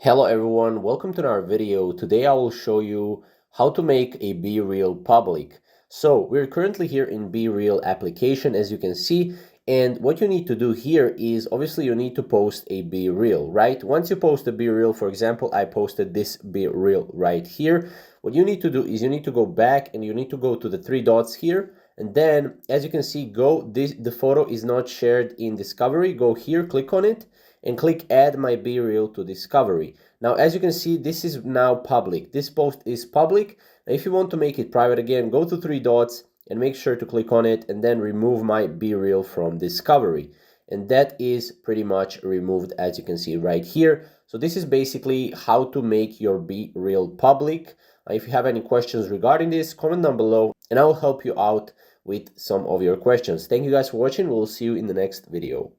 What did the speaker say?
Hello everyone, welcome to our video. Today I will show you how to make a BeReal public. So we're currently here in BeReal application, as you can see, and what you need to do here is obviously you need to post a BeReal, right? Once you post a BeReal, for example, I posted this BeReal right here. What you need to do is you need to go back and you need to go to the three dots here, and then as you can see, the photo is not shared in Discovery. Go here, click on it, and click add my BeReal to Discovery. Now, as you can see, this is now public. This post is public. Now, if you want to make it private again, go to three dots and make sure to click on it and then remove my BeReal from Discovery. And that is pretty much removed, as you can see right here. So this is basically how to make your BeReal public. If you have any questions regarding this, comment down below and I will help you out with some of your questions. Thank you guys for watching. We'll see you in the next video.